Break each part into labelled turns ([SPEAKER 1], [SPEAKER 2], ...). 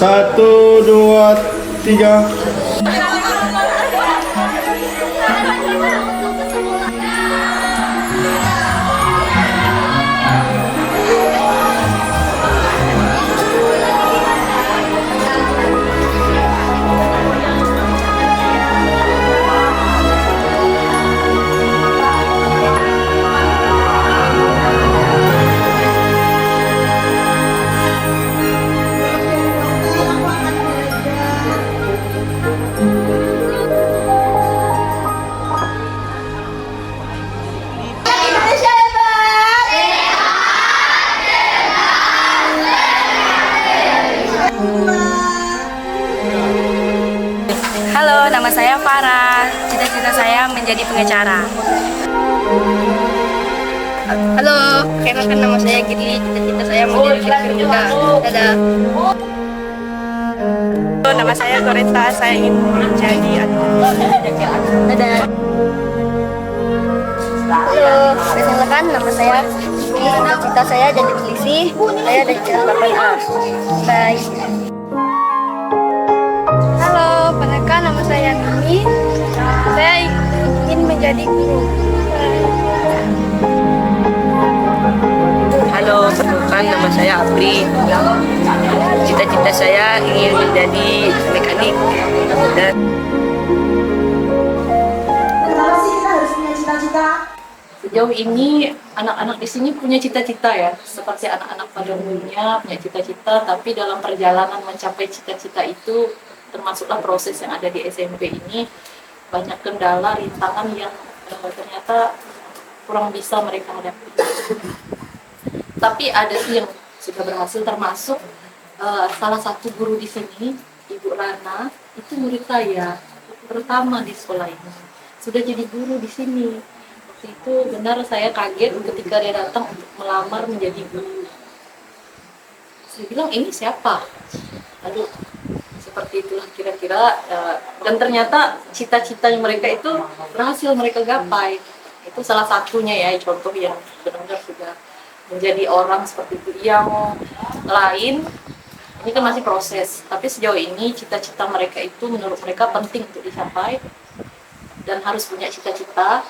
[SPEAKER 1] Satu, dua, tiga.
[SPEAKER 2] Halo, nama saya Farah. Cita-cita saya menjadi pengacara.
[SPEAKER 3] Halo, kenalkan nama saya Giri. Cita-cita saya menjadi dokter juga. Dadah.
[SPEAKER 2] Halo, nama saya Goreta. Saya ingin menjadi
[SPEAKER 3] Dadah. Halo, kenalkan nama saya. Cita-cita saya jadi polisi. Saya dari kelas 8A. Bye. Halo, kenalkan nama saya Mimi. Saya ingin menjadi guru.
[SPEAKER 4] Halo, perkenalkan nama saya Apri. Cita-cita saya ingin menjadi mekanik dan sejauh ini anak-anak di sini punya cita-cita ya, seperti anak-anak pada umumnya punya cita-cita, tapi dalam perjalanan mencapai cita-cita itu termasuklah proses yang ada di SMP ini banyak kendala, rintangan yang ternyata kurang bisa mereka hadapi. Tapi ada sih yang sudah berhasil, termasuk salah satu guru di sini, Ibu Rana, itu murid saya pertama di sekolah ini. Sudah jadi guru di sini. Waktu itu benar saya kaget ketika dia datang untuk melamar menjadi guru. Saya bilang, ini siapa? Aduh, seperti itulah kira-kira. Dan ternyata cita-citanya mereka itu berhasil mereka gapai. Itu salah satunya ya, contoh yang benar-benar sudah menjadi orang seperti itu. Yang lain ini kan masih proses, tapi sejauh ini cita-cita mereka itu menurut mereka penting untuk dicapai dan harus punya cita-cita.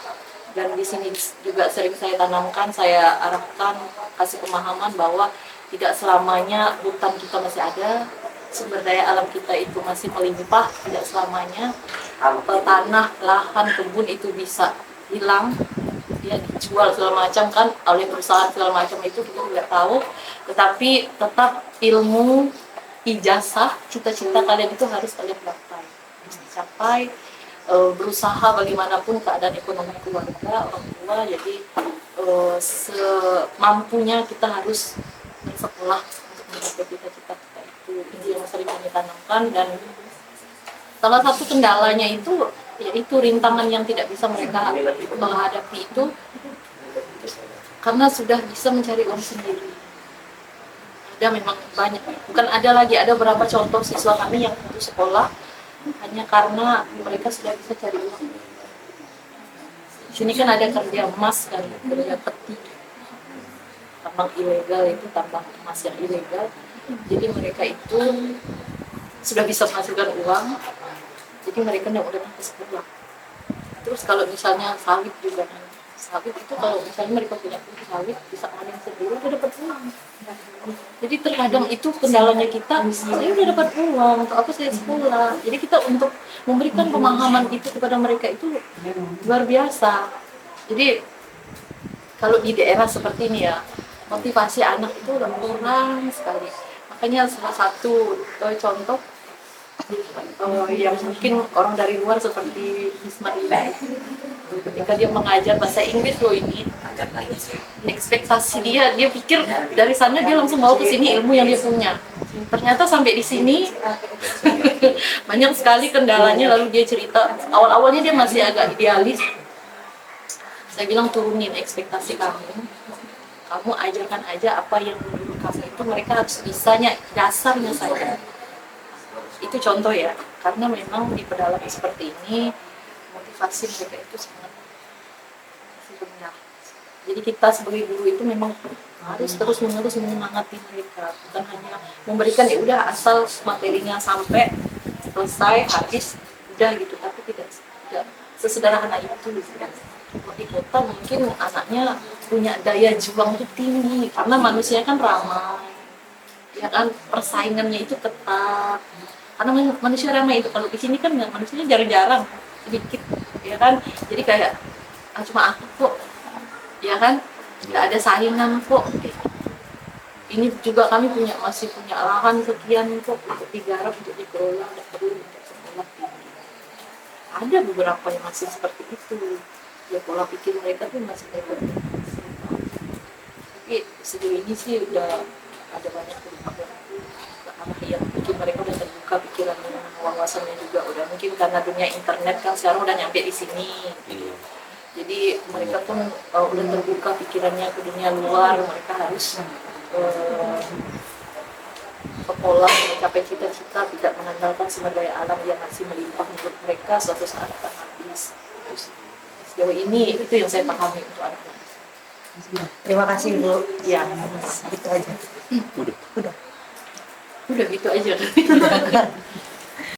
[SPEAKER 4] Dan di sini juga sering saya tanamkan, saya arahkan, kasih pemahaman bahwa tidak selamanya hutan kita masih ada, sumber daya alam kita itu masih melimpah, tidak selamanya tanah, lahan, kebun itu bisa hilang, dia dijual segala macam kan oleh perusahaan segala macam, itu kita tidak tahu. Tetapi tetap ilmu, ijazah, cita-cita kalian itu harus kalian capai, harus dicapai. Berusaha bagaimanapun keadaan ekonomi keluarga, orang tua, jadi semampunya kita harus bersekolah untuk mencapai cita-cita kita itu yang sering kami tanamkan. Dan salah satu kendalanya itu yaitu rintangan yang tidak bisa mereka menghadapi itu karena sudah bisa mencari uang sendiri. Ada memang banyak, bukan ada lagi, ada beberapa contoh siswa kami yang putus sekolah hanya karena mereka sudah bisa cari uang. Di sini kan ada kerja emas kan, kerja peti, tambang ilegal, itu tambang emas yang ilegal. Jadi mereka itu sudah bisa menghasilkan uang, jadi mereka tidak udah ke sekolah. Terus kalau misalnya sawit juga kan, sawit itu kalau misalnya mereka punya sawit bisa panen sendiri, udah dapat uang. Jadi terkadang itu kendalanya kita, saya udah dapat uang, untuk apa saya sekolah. Jadi kita untuk memberikan pemahaman itu kepada mereka itu luar biasa. Jadi kalau di daerah seperti ini ya, motivasi anak itu kurang sekali. Makanya salah satu contoh yang mungkin orang dari luar seperti Ismail, ketika dia mengajar bahasa Inggris loh, ini ekspektasi dia pikir dari sana dia langsung bawa ke sini ilmu yang dia punya. Ternyata sampai di sini banyak sekali kendalanya. Lalu dia cerita, awal-awalnya dia masih agak idealis. Saya bilang, turunin ekspektasi kamu ajarkan aja apa yang menurut kamu itu mereka harus bisanya, dasarnya saja. Itu contoh ya, karena memang di pedalaman seperti ini motivasi mereka itu sangat rendah. Jadi kita sebagai guru itu memang harus terus menerus menyemangati mereka, bukan hanya memberikan ya udah asal materinya sampai selesai habis udah gitu, tapi tidak sesederhana itu gitu kan. Di kota mungkin anaknya punya daya juang itu tinggi karena manusia kan ramai, ya kan, persaingannya itu ketat karena manusia ramai itu. Kalau di sini kan manusianya jarang-jarang, sedikit, ya kan, jadi kayak cuma aku kok, ya kan, nggak ada saingan kok. Ini juga kami masih punya lahan sekian kok untuk digarap, untuk dikelola, tidak perlu untuk sekolah tinggi. Ada beberapa yang masih seperti itu, ya pola pikir mereka tuh masih mereka. Tapi sejauh ini sih udah ada banyak perubahan ke arah yang bikin mereka udah terbuka pikirannya, wawasannya juga udah, mungkin karena dunia internet kan sekarang udah nyampe di sini. Jadi mereka pun udah terbuka pikirannya ke dunia luar, mereka harus sekolah mencapai cita-cita, tidak mengandalkan sumber daya alam yang masih melimpah untuk mereka suatu saat akan habis. Sejauh ini itu yang saya pahami untuk anak-anak.
[SPEAKER 5] Terima kasih Bu.
[SPEAKER 4] Ya,
[SPEAKER 5] Gitu aja.
[SPEAKER 4] udah gitu aja.